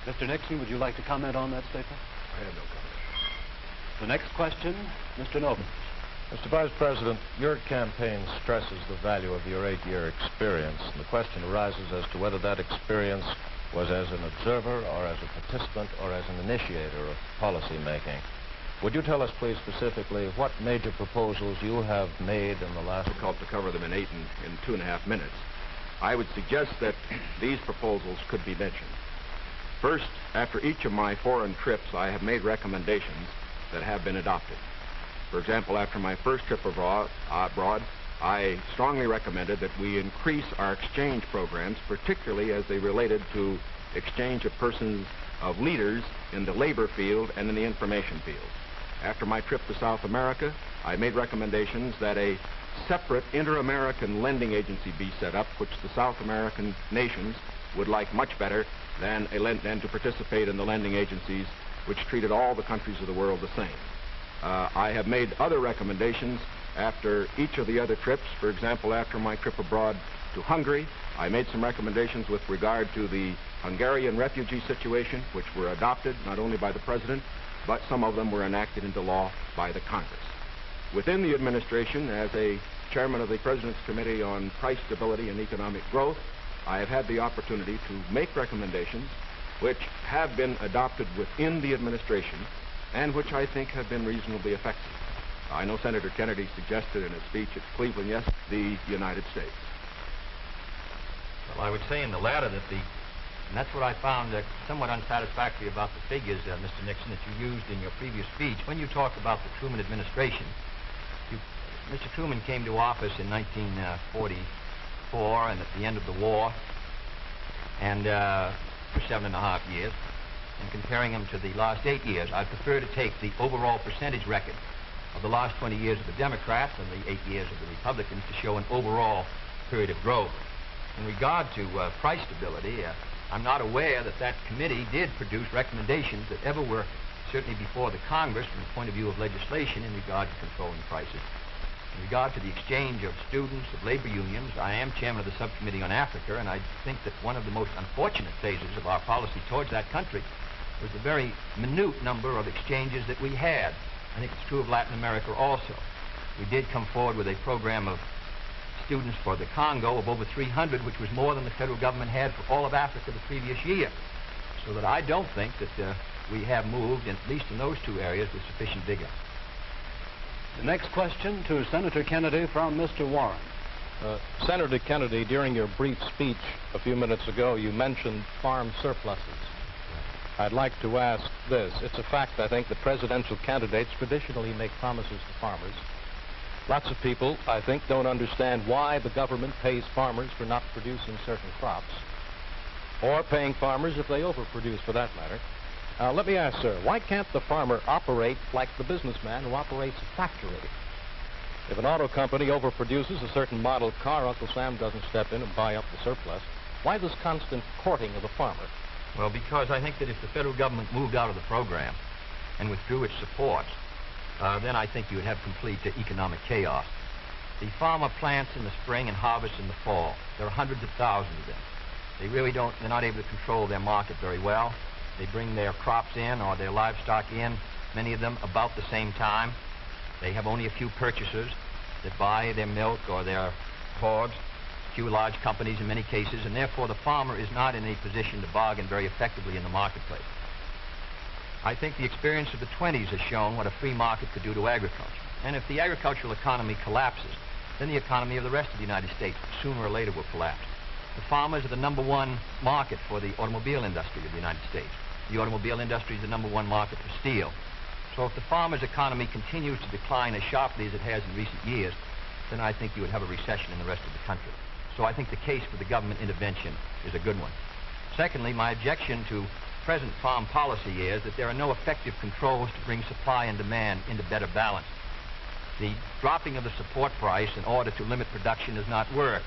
Mr. Nixon, would you like to comment on that statement? I have no comment. The next question, Mr. Novin. Mr. Vice President, your campaign stresses the value of your 8-year experience, and the question arises as to whether that experience was as an observer or as a participant or as an initiator of policy making. Would you tell us, please, specifically what major proposals you have made in the last... Difficult to cover them in 2.5 minutes. I would suggest that these proposals could be mentioned. First, after each of my foreign trips, I have made recommendations that have been adopted. For example, after my first trip abroad, I strongly recommended that we increase our exchange programs, particularly as they related to exchange of persons, of leaders in the labor field and in the information field. After my trip to South America, I made recommendations that a separate inter-American lending agency be set up, which the South American nations would like much better than to participate in the lending agencies which treated all the countries of the world the same. I have made other recommendations after each of the other trips. For example, after my trip abroad to Hungary, I made some recommendations with regard to the Hungarian refugee situation, which were adopted not only by the President, but some of them were enacted into law by the Congress. Within the administration, as a chairman of the President's Committee on Price Stability and Economic Growth, I have had the opportunity to make recommendations which have been adopted within the administration and which I think have been reasonably effective. I know Senator Kennedy suggested in a speech at Cleveland yesterday, the United States. Well, I would say in the latter that and that's what I found somewhat unsatisfactory about the figures, Mr. Nixon, that you used in your previous speech. When you talk about the Truman administration, Mr. Truman came to office in 1944 and at the end of the war, and for 7.5 years. And comparing him to the last 8 years, I prefer to take the overall percentage record of the last 20 years of the Democrats and the 8 years of the Republicans to show an overall period of growth. In regard to price stability, I'm not aware that that committee did produce recommendations that ever were certainly before the Congress from the point of view of legislation in regard to controlling prices. In regard to the exchange of students, of labor unions, I am chairman of the subcommittee on Africa, and I think that one of the most unfortunate phases of our policy towards that country was the very minute number of exchanges that we had. I think it's true of Latin America also. We did come forward with a program of students for the Congo of over 300, which was more than the federal government had for all of Africa the previous year. So that I don't think that we have moved, at least in those two areas, with sufficient vigor. The next question to Senator Kennedy from Mr. Warren. Senator Kennedy, during your brief speech a few minutes ago, you mentioned farm surpluses. I'd like to ask this. It's a fact, I think, that presidential candidates traditionally make promises to farmers. Lots of people, I think, don't understand why the government pays farmers for not producing certain crops, or paying farmers if they overproduce, for that matter. Let me ask, sir, why can't the farmer operate like the businessman who operates a factory? If an auto company overproduces a certain model car, Uncle Sam doesn't step in and buy up the surplus. Why this constant courting of the farmer? Well, because I think that if the federal government moved out of the program and withdrew its support, then I think you would have complete economic chaos. The farmer plants in the spring and harvests in the fall. There are hundreds of thousands of them. They're not able to control their market very well. They bring their crops in or their livestock in, many of them about the same time. They have only a few purchasers that buy their milk or their hogs, few large companies in many cases, and therefore the farmer is not in a position to bargain very effectively in the marketplace. I think the experience of the 20s has shown what a free market could do to agriculture. And if the agricultural economy collapses, then the economy of the rest of the United States sooner or later will collapse. The farmers are the #1 market for the automobile industry of the United States. The automobile industry is the #1 market for steel. So if the farmer's economy continues to decline as sharply as it has in recent years, then I think you would have a recession in the rest of the country. So I think the case for the government intervention is a good one. Secondly, my objection to present farm policy is that there are no effective controls to bring supply and demand into better balance. The dropping of the support price in order to limit production does not work.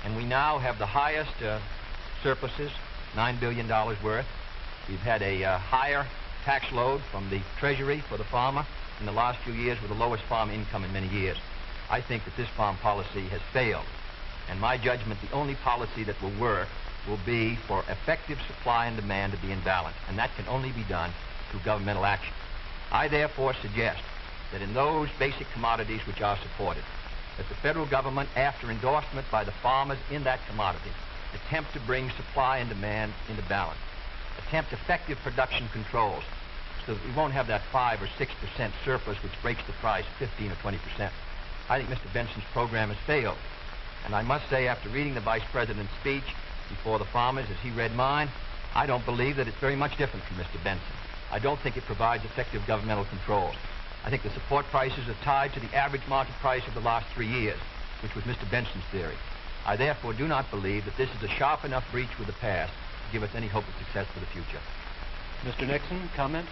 And we now have the highest surpluses, $9 billion worth. We've had a higher tax load from the Treasury for the farmer in the last few years with the lowest farm income in many years. I think that this farm policy has failed. And my judgment, the only policy that will work will be for effective supply and demand to be in balance, and that can only be done through governmental action. I therefore suggest that in those basic commodities which are supported, that the federal government, after endorsement by the farmers in that commodity, attempt to bring supply and demand into balance, attempt effective production controls so that we won't have that 5 or 6% surplus which breaks the price 15 or 20%. I think Mr. Benson's program has failed. And I must say, after reading the Vice President's speech before the farmers as he read mine, I don't believe that it's very much different from Mr. Benson. I don't think it provides effective governmental controls. I think the support prices are tied to the average market price of the last 3 years, which was Mr. Benson's theory. I therefore do not believe that this is a sharp enough breach with the past to give us any hope of success for the future. Mr. Nixon, comment?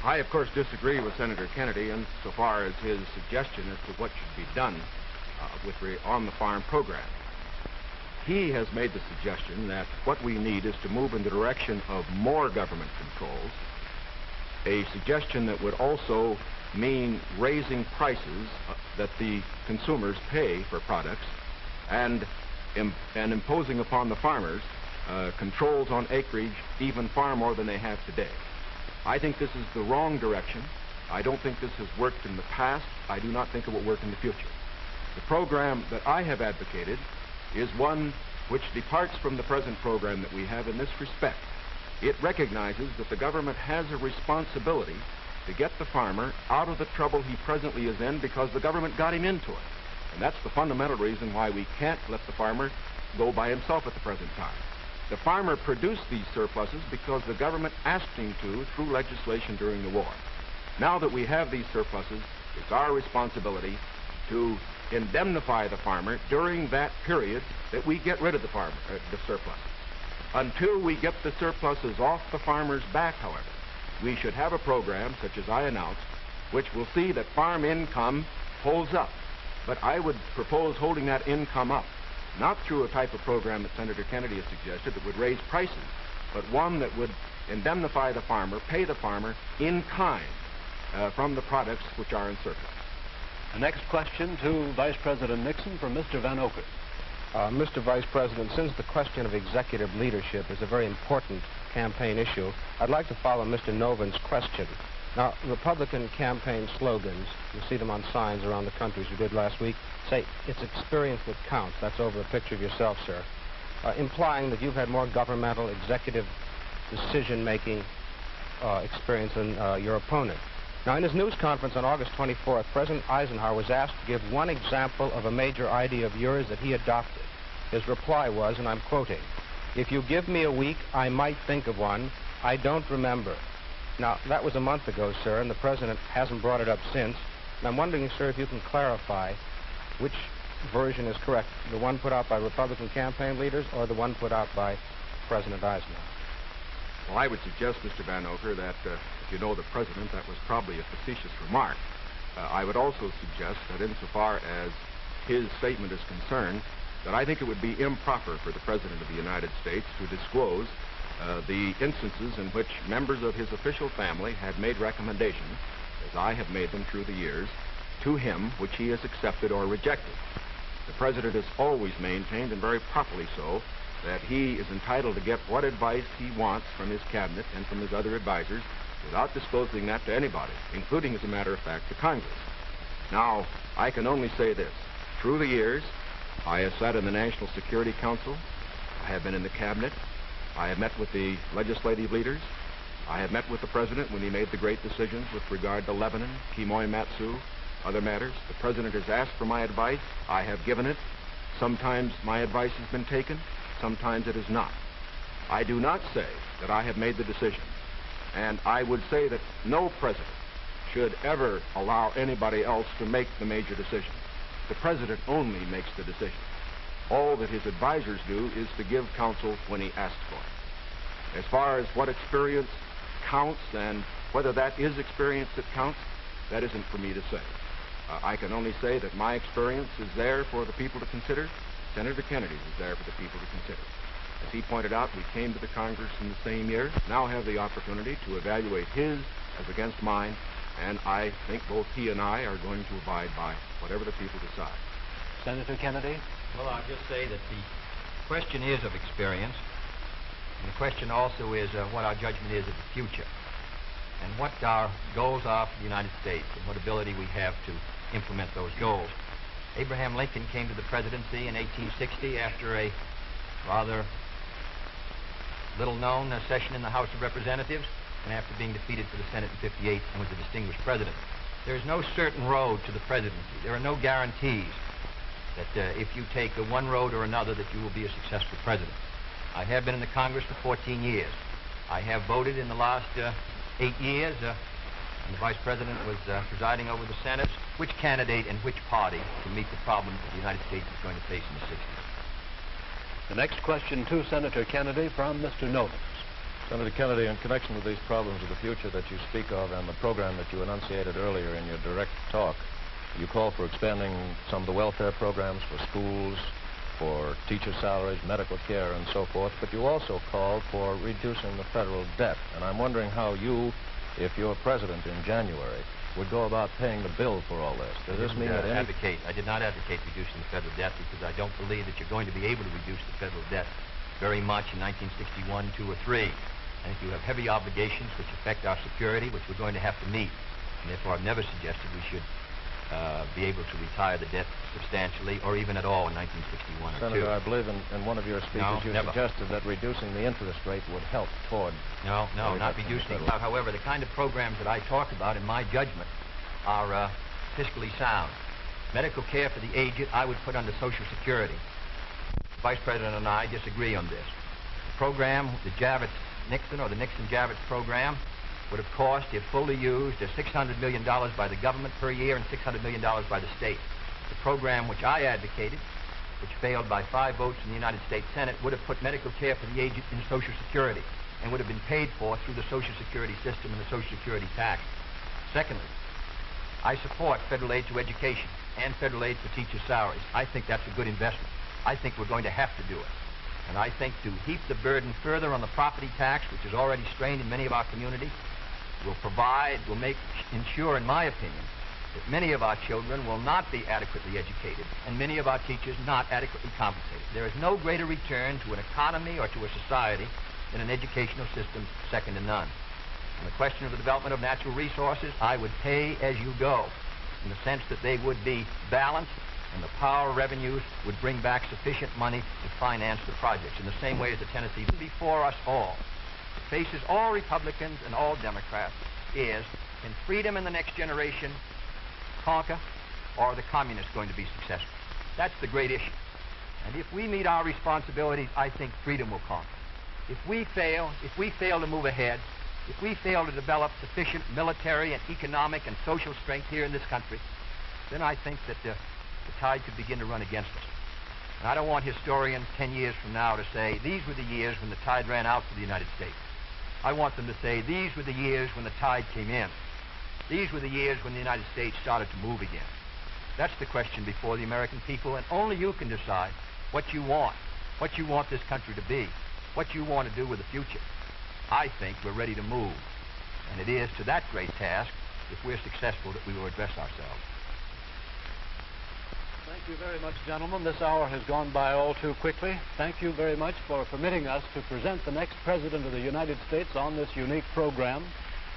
I, of course, disagree with Senator Kennedy insofar as his suggestion as to what should be done on the farm program. He has made the suggestion that what we need is to move in the direction of more government controls, a suggestion that would also mean raising prices that the consumers pay for products and imposing upon the farmers controls on acreage even far more than they have today. I think this is the wrong direction. I don't think this has worked in the past. I do not think it will work in the future. The program that I have advocated is one which departs from the present program that we have in this respect. It recognizes that the government has a responsibility to get the farmer out of the trouble he presently is in because the government got him into it. And that's the fundamental reason why we can't let the farmer go by himself at the present time. The farmer produced these surpluses because the government asked him to through legislation during the war. Now that we have these surpluses, it's our responsibility to indemnify the farmer during that period that we get rid of the surpluses. Until we get the surpluses off the farmer's back, however, we should have a program, such as I announced, which will see that farm income holds up. But I would propose holding that income up, not through a type of program that Senator Kennedy has suggested that would raise prices, but one that would indemnify the farmer, pay the farmer in kind from the products which are in surplus. The next question to Vice President Nixon from Mr. Van Oker. Mr. Vice President, since the question of executive leadership is a very important campaign issue, I'd like to follow Mr. Noven's question. Now, Republican campaign slogans, you see them on signs around the country, as you did last week, say, it's experience that counts. That's over a picture of yourself, sir, implying that you've had more governmental executive decision-making experience than your opponent. Now, in his news conference on August 24th, President Eisenhower was asked to give one example of a major idea of yours that he adopted. His reply was, and I'm quoting, "If you give me a week, I might think of one. I don't remember." Now, that was a month ago, sir, and the President hasn't brought it up since. And I'm wondering, sir, if you can clarify which version is correct, the one put out by Republican campaign leaders or the one put out by President Eisenhower? Well, I would suggest, Mr. Van Oker, that if you know the President, that was probably a facetious remark. I would also suggest that insofar as his statement is concerned, that I think it would be improper for the President of the United States to disclose the instances in which members of his official family had made recommendations, as I have made them through the years, to him which he has accepted or rejected. The President has always maintained, and very properly so, that he is entitled to get what advice he wants from his cabinet and from his other advisors without disclosing that to anybody, including, as a matter of fact, to Congress. Now, I can only say this. Through the years, I have sat in the National Security Council. I have been in the cabinet. I have met with the legislative leaders. I have met with the President when he made the great decisions with regard to Lebanon, Kimoy Matsu, other matters. The President has asked for my advice. I have given it. Sometimes my advice has been taken. Sometimes it is not. I do not say that I have made the decision. And I would say that no president should ever allow anybody else to make the major decisions. The President only makes the decision. All that his advisors do is to give counsel when he asks for it. As far as what experience counts and whether that is experience that counts, that isn't for me to say. I can only say that my experience is there for the people to consider. Senator Kennedy's is there for the people to consider. As he pointed out, we came to the Congress in the same year, now have the opportunity to evaluate his as against mine, and I think both he and I are going to abide by whatever the people decide. Senator Kennedy? Well, I'll just say that the question is of experience, and the question also is what our judgment is of the future, and what our goals are for the United States, and what ability we have to implement those goals. Abraham Lincoln came to the presidency in 1860 after a rather little-known session in the House of Representatives, and after being defeated for the Senate in '58 and was a distinguished president. There is no certain road to the presidency. There are no guarantees that if you take one road or another that you will be a successful president. I have been in the Congress for 14 years. I have voted in the last 8 years, and the Vice President was presiding over the Senate, which candidate and which party can meet the problems that the United States is going to face in the '60s. The next question to Senator Kennedy from Mr. Novus. Senator Kennedy, in connection with these problems of the future that you speak of and the program that you enunciated earlier in your direct talk, you call for expanding some of the welfare programs for schools, for teacher salaries, medical care, and so forth, but you also called for reducing the federal debt. And I'm wondering how you, if you're president in January, would go about paying the bill for all this. Does this mean that I did not advocate reducing the federal debt because I don't believe that you're going to be able to reduce the federal debt very much in 1961, 2, or 3. I think you have heavy obligations which affect our security, which we're going to have to meet. And therefore, I've never suggested we should be able to retire the debt substantially or even at all in 1961 or 2. Senator, I believe in one of your speeches you suggested that reducing the interest rate would help toward... No, not reducing. However, the kind of programs that I talk about, in my judgment, are fiscally sound. Medical care for the aged, I would put under Social Security. The Vice President and I disagree on this. The program, the Nixon or the Nixon-Javits program, would have cost, if fully used, $600 million by the government per year and $600 million by the state. The program which I advocated, which failed by 5 votes in the United States Senate, would have put medical care for the aged in Social Security and would have been paid for through the Social Security system and the Social Security tax. Secondly, I support federal aid to education and federal aid for teachers' salaries. I think that's a good investment. I think we're going to have to do it. And I think to heap the burden further on the property tax, which is already strained in many of our communities, will ensure, in my opinion, that many of our children will not be adequately educated and many of our teachers not adequately compensated. There is no greater return to an economy or to a society than an educational system second to none. On the question of the development of natural resources, I would pay as you go, in the sense that they would be balanced and the power revenues would bring back sufficient money to finance the projects, in the same way as the Tennessee before us all. It faces all Republicans and all Democrats is, can freedom in the next generation conquer, or are the communists going to be successful? That's the great issue. And if we meet our responsibilities, I think freedom will conquer. If we fail to move ahead, if we fail to develop sufficient military and economic and social strength here in this country, then I think that the tide could begin to run against us. And I don't want historians 10 years from now to say, these were the years when the tide ran out for the United States. I want them to say, these were the years when the tide came in. These were the years when the United States started to move again. That's the question before the American people, and only you can decide what you want this country to be, what you want to do with the future. I think we're ready to move, and it is to that great task, if we're successful, that we will address ourselves. Thank you very much, gentlemen. This hour has gone by all too quickly. Thank you very much for permitting us to present the next President of the United States on this unique program.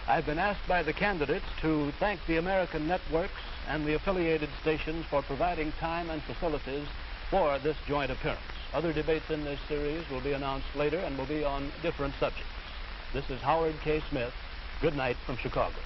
I've been asked by the candidates to thank the American networks and the affiliated stations for providing time and facilities for this joint appearance. Other debates in this series will be announced later and will be on different subjects. This is Howard K. Smith. Good night from Chicago.